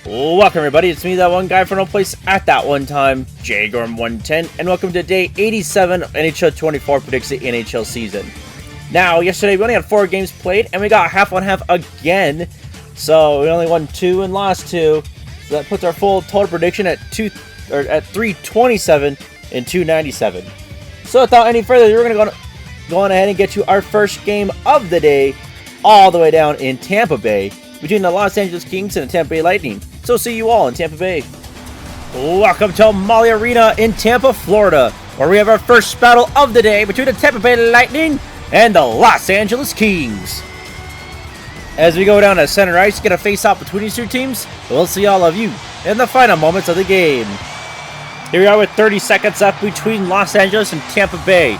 Welcome everybody, it's me, that one guy from no place at that one time, JGorm110, and welcome to day 87 of NHL 24 predicts the NHL season. Now, yesterday we only had 4 games played, and we got half on half again, so we only won 2 and lost 2, so that puts our full total prediction at 327 and 297. So without any further, we're going to go on ahead and get to our first game of the day, all the way down in Tampa Bay, between the Los Angeles Kings and the Tampa Bay Lightning. So see you all in Tampa Bay. Welcome to Amalie Arena in Tampa, Florida, where we have our first battle of the day between the Tampa Bay Lightning and the Los Angeles Kings. As we go down to center ice to get a face-off between these two teams, we'll see all of you in the final moments of the game. Here we are with 30 seconds left between Los Angeles and Tampa Bay,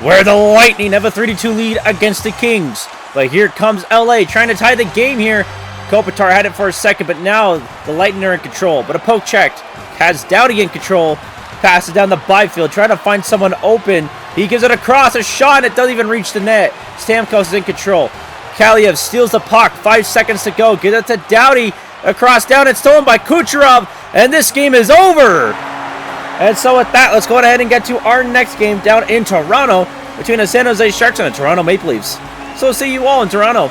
where the Lightning have a 3-2 lead against the Kings. But here comes LA trying to tie the game here. Kopitar had it for a second, but now the Lightning are in control. But a poke checked. Has Doughty in control. Passes down the Byfield, trying to find someone open. He gives it across, a shot, and it doesn't even reach the net. Stamkos is in control. Kaliev steals the puck. 5 seconds to go. Gives it to Doughty. Across down, it's stolen by Kucherov. And this game is over. And so with that, let's go ahead and get to our next game down in Toronto between the San Jose Sharks and the Toronto Maple Leafs. So see you all in Toronto.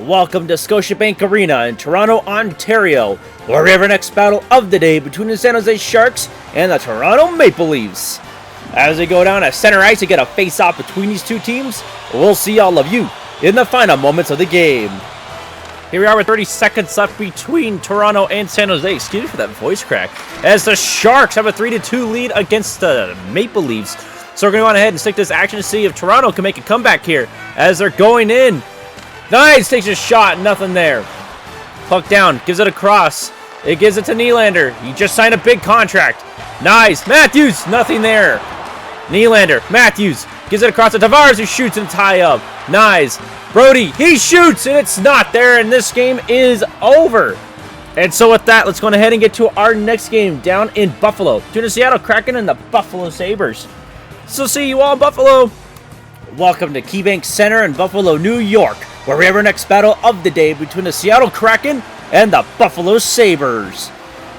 Welcome to Scotiabank Arena in Toronto, Ontario, where we have our next battle of the day between the San Jose Sharks and the Toronto Maple Leafs. As we go down to center ice to get a face-off between these two teams, we'll see all of you in the final moments of the game. Here we are with 30 seconds left between Toronto and San Jose. Excuse me for that voice crack. As the Sharks have a 3-2 lead against the Maple Leafs. So we're going to go on ahead and stick this action to see if Toronto can make a comeback here as they're going in. Nice, takes a shot, nothing there. Puck down, gives it across. It gives it to Nylander. He just signed a big contract. Nice, Matthews, nothing there. Nylander, Matthews, gives it across to Tavares, who shoots and tie up. Nice. Brody, he shoots, and it's not there, and this game is over. And so with that, let's go ahead and get to our next game down in Buffalo, between the Seattle Kraken and the Buffalo Sabres. So see you all in Buffalo. Welcome to KeyBank Center in Buffalo, New York, where we have our next battle of the day between the Seattle Kraken and the Buffalo Sabres.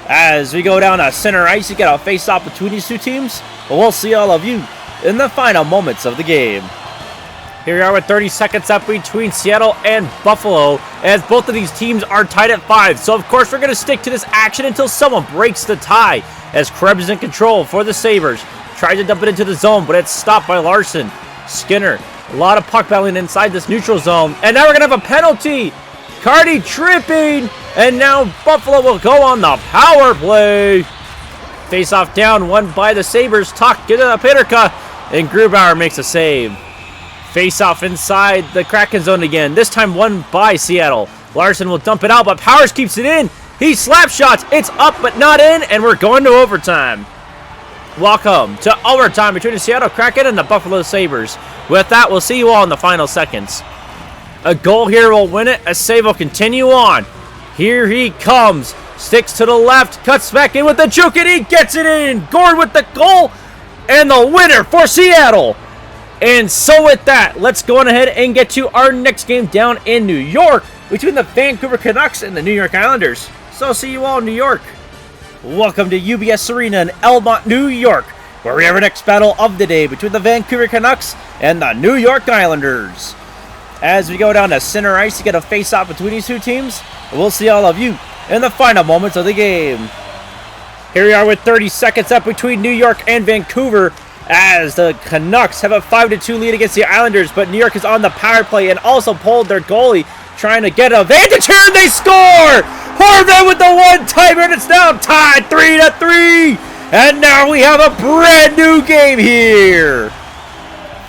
As we go down to center ice to get a face-off between these two teams, we'll see all of you in the final moments of the game. Here we are with 30 seconds up between Seattle and Buffalo, as both of these teams are tied at 5. So of course we're going to stick to this action until someone breaks the tie, as Krebs is in control for the Sabres. Tries to dump it into the zone, but it's stopped by Larson. Skinner, a lot of puck battling inside this neutral zone. And now we're going to have a penalty. Cardi tripping. And now Buffalo will go on the power play. Face-off down, won by the Sabres. Tuck, get it to Peterka. And Grubauer makes a save. Face-off inside the Kraken zone again. This time won by Seattle. Larson will dump it out, but Powers keeps it in. He slap shots. It's up, but not in. And we're going to overtime. Welcome to overtime between the Seattle Kraken and the Buffalo Sabres. With that, we'll see you all in the final seconds. A goal here will win it. A save will continue on. Here he comes. Sticks to the left. Cuts back in with the juke, and he gets it in. Gord with the goal. And the winner for Seattle. And so with that, let's go on ahead and get to our next game down in New York between the Vancouver Canucks and the New York Islanders. So see you all in New York. Welcome to UBS Arena in Elmont, New York, where we have our next battle of the day between the Vancouver Canucks and the New York Islanders. As we go down to center ice to get a face-off between these two teams, we'll see all of you in the final moments of the game. Here we are with 30 seconds up between New York and Vancouver, as the Canucks have a 5-2 lead against the Islanders, but New York is on the power play and also pulled their goalie, trying to get a advantage here, and they score! Horvat with the one-timer, and it's now tied 3-3. And now we have a brand new game here.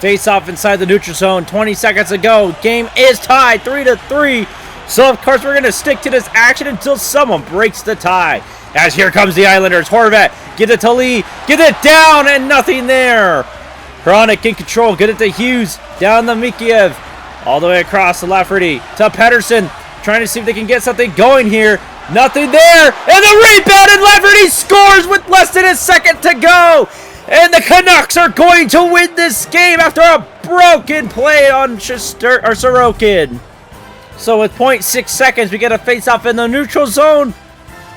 Face-off inside the neutral zone, 20 seconds to go. Game is tied 3-3. So of course we're going to stick to this action until someone breaks the tie. As here comes the Islanders. Horvat, get it to Lee, get it down, and nothing there. Hronik in control, get it to Hughes, down the Mikheyev. All the way across to Lafferty, to Pettersson. Trying to see if they can get something going here. Nothing there. And the rebound, and Lafferty scores with less than a second to go. And the Canucks are going to win this game after a broken play on Sorokin. So with 0.6 seconds, we get a face-off in the neutral zone.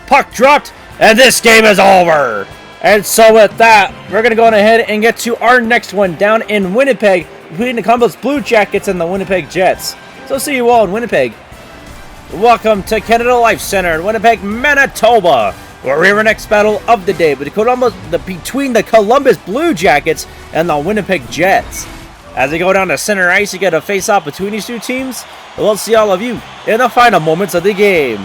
puck dropped, and this game is over. And so with that, we're going to go on ahead and get to our next one down in Winnipeg between the Columbus Blue Jackets and the Winnipeg Jets. So see you all in Winnipeg. Welcome to Canada Life Center in Winnipeg, Manitoba, where we have our next battle of the day between the Columbus Blue Jackets and the Winnipeg Jets. As they go down to center ice, you get a face-off between these two teams. We'll see all of you in the final moments of the game.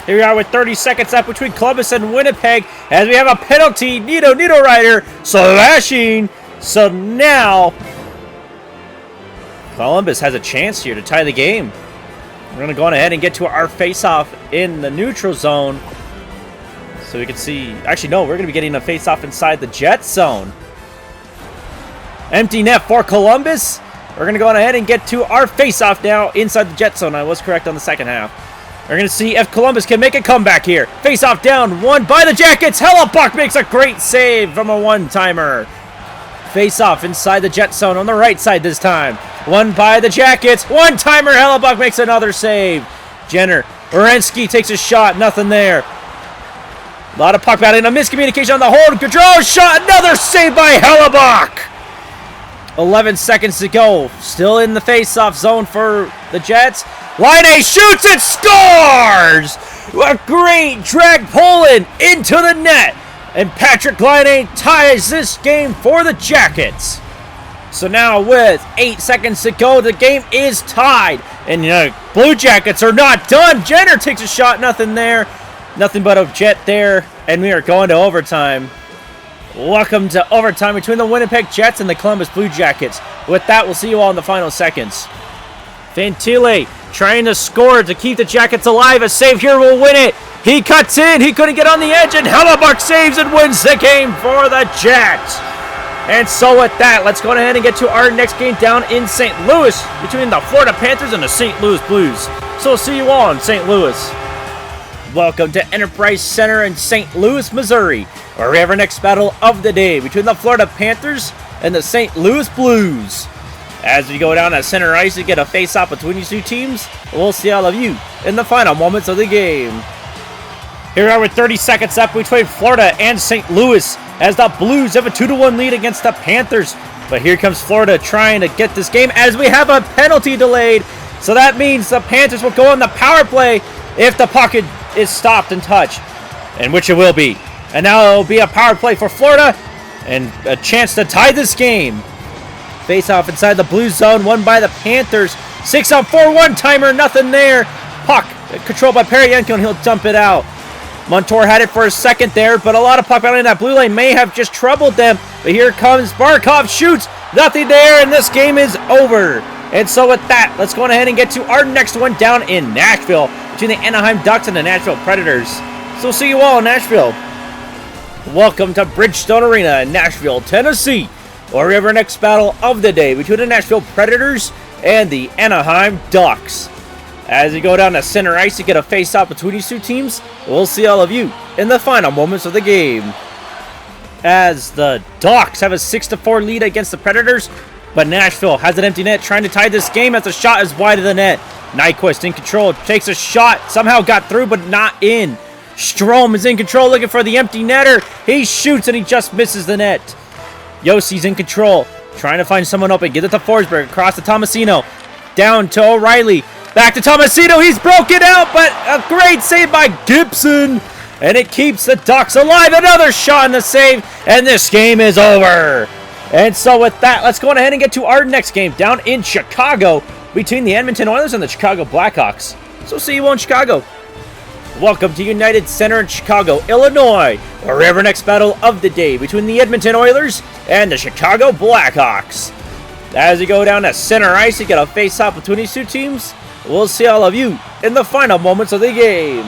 Here we are with 30 seconds left between Columbus and Winnipeg as we have a penalty. Nito Ryder slashing. So now Columbus has a chance here to tie the game. We're going to go on ahead and get to our face-off in the neutral zone. So we can see, actually no, we're going to be getting a face-off inside the Jet zone. Empty net for Columbus. We're going to go on ahead and get to our face-off now inside the Jet zone. I was correct on the second half. We're going to see if Columbus can make a comeback here. Face-off down, won by the Jackets. Hellebuck makes a great save from a one-timer. Face-off inside the Jet zone on the right side this time. Won by the Jackets. One-timer, Hellebuck makes another save. Jenner, Werenski takes a shot, nothing there. A lot of puck battling, a miscommunication on the hold. Gaudreau shot, another save by Hellebuck. 11 seconds to go. Still in the face-off zone for the Jets. Laine shoots and scores! A great drag Poland into the net. And Patrick Laine ties this game for the Jackets. So now with 8 seconds to go, the game is tied. And Blue Jackets are not done. Jenner takes a shot, nothing there. Nothing but a Jet there. And we are going to overtime. Welcome to overtime between the Winnipeg Jets and the Columbus Blue Jackets. With that, we'll see you all in the final seconds. Fantilli trying to score to keep the Jackets alive. A save here will win it. He cuts in. He couldn't get on the edge, and Hellebuck saves and wins the game for the Jets. And so with that, let's go ahead and get to our next game down in St. Louis between the Florida Panthers and the St. Louis Blues. So we'll see you all in St. Louis. Welcome to Enterprise Center in St. Louis, Missouri, where we have our next battle of the day between the Florida Panthers and the St. Louis Blues. As we go down at center ice to get a face-off between these two teams, we'll see all of you in the final moments of the game. Here we are with 30 seconds left between Florida and St. Louis as the Blues have a 2-1 lead against the Panthers. But here comes Florida trying to get this game as we have a penalty delayed. So that means the Panthers will go on the power play if the puck is stopped and touched, and which it will be. And now it will be a power play for Florida and a chance to tie this game. Face-off inside the blue zone, won by the Panthers. 6-on-4, one-timer, nothing there. Puck controlled by Peryanko, and he'll dump it out. Montour had it for a second there, but a lot of puck battling in that blue lane may have just troubled them. But here comes Barkov, shoots, nothing there, and this game is over. And so with that, let's go on ahead and get to our next one down in Nashville between the Anaheim Ducks and the Nashville Predators. So we'll see you all in Nashville. Welcome to Bridgestone Arena in Nashville, Tennessee, where we have our next battle of the day between the Nashville Predators and the Anaheim Ducks. As we go down to center ice to get a face-off between these two teams, we'll see all of you in the final moments of the game. As the Ducks have a 6-4 lead against the Predators, but Nashville has an empty net trying to tie this game as the shot is wide of the net. Nyquist in control, takes a shot, somehow got through but not in. Strome is in control looking for the empty netter. He shoots and he just misses the net. Yossi's in control, trying to find someone open. Get it to Forsberg, across to Tomasino. Down to O'Reilly. Back to Tomasino. He's broken out, but a great save by Gibson. And it keeps the Ducks alive. Another shot and a save. And this game is over. And so with that, let's go on ahead and get to our next game down in Chicago between the Edmonton Oilers and the Chicago Blackhawks. So see you all in Chicago. Welcome to United Center in Chicago, Illinois, where we have our next battle of the day between the Edmonton Oilers and the Chicago Blackhawks. As we go down to center ice to get a face-off between these two teams, we'll see all of you in the final moments of the game.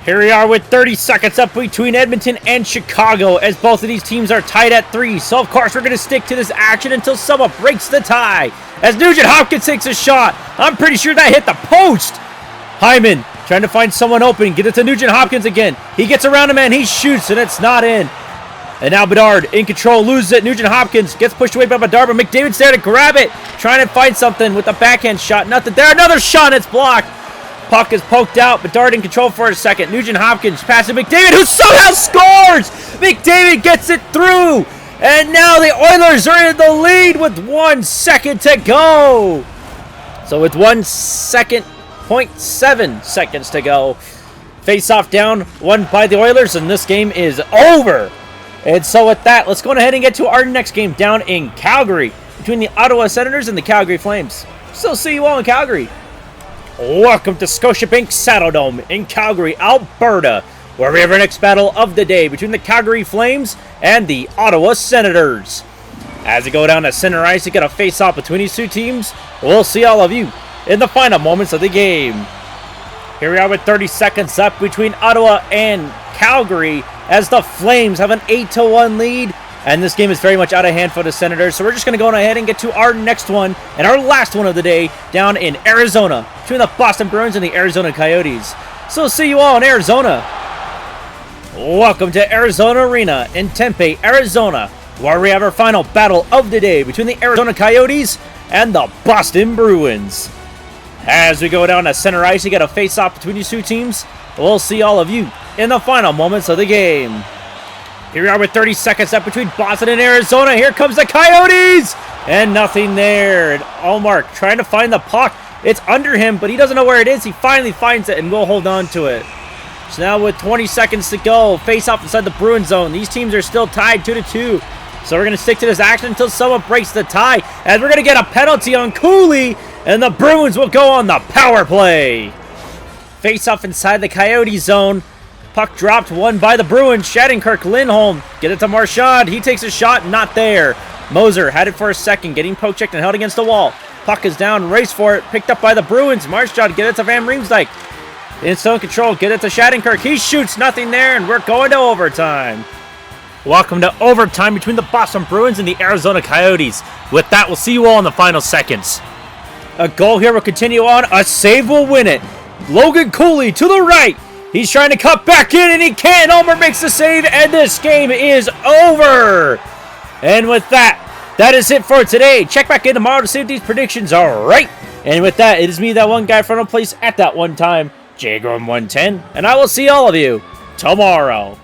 Here we are with 30 seconds up between Edmonton and Chicago as both of these teams are tied at 3. So, of course, we're going to stick to this action until someone breaks the tie. As Nugent Hopkins takes a shot, I'm pretty sure that hit the post. Hyman trying to find someone open. Get it to Nugent Hopkins again. He gets around him and he shoots, and it's not in. And now Bedard in control, loses it. Nugent Hopkins gets pushed away by Bedard, but McDavid's there to grab it. Trying to find something with a backhand shot. Nothing there. Another shot, and it's blocked. Puck is poked out, Bedard in control for a second. Nugent Hopkins passes McDavid, who somehow scores! McDavid gets it through! And now the Oilers are in the lead with 1 second to go! So with 1 second, 0.7 seconds to go, face-off down, won by the Oilers, and this game is over! And so with that, let's go ahead and get to our next game down in Calgary, between the Ottawa Senators and the Calgary Flames. So see you all in Calgary. Welcome to Scotiabank Saddledome in Calgary, Alberta, where we have our next battle of the day between the Calgary Flames and the Ottawa Senators. As we go down to center ice to get a face-off between these two teams, we'll see all of you in the final moments of the game. Here we are with 30 seconds up between Ottawa and Calgary as the Flames have an 8-1 lead. And this game is very much out of hand for the Senators. So we're just going to go ahead and get to our next one and our last one of the day down in Arizona between the Boston Bruins and the Arizona Coyotes. So see you all in Arizona. Welcome to Arizona Arena in Tempe, Arizona, where we have our final battle of the day between the Arizona Coyotes and the Boston Bruins. As we go down to center ice to get a face-off between these two teams, we'll see all of you in the final moments of the game. Here we are with 30 seconds up between Boston and Arizona. Here comes the Coyotes! And nothing there. And Allmark trying to find the puck. It's under him, but he doesn't know where it is. He finally finds it and will hold on to it. So now with 20 seconds to go, face off inside the Bruin zone. These teams are still tied 2-2. So we're going to stick to this action until someone breaks the tie. As we're going to get a penalty on Cooley. And the Bruins will go on the power play. Face off inside the Coyote zone. Puck dropped, won by the Bruins. Shattenkirk, Lindholm, get it to Marchand. He takes a shot, not there. Moser had it for a second, getting poke-checked and held against the wall. Puck is down, race for it, picked up by the Bruins. Marchand, get it to Van Riemsdyk. In zone control, get it to Shattenkirk. He shoots, nothing there, and we're going to overtime. Welcome to overtime between the Boston Bruins and the Arizona Coyotes. With that, we'll see you all in the final seconds. A goal here will continue on. A save will win it. Logan Cooley to the right. He's trying to cut back in, and he can't. Ulmer makes the save, and this game is over. And with that, that is it for today. Check back in tomorrow to see if these predictions are right. And with that, it is me, that one guy from a place at that one time, JGrom110, and I will see all of you tomorrow.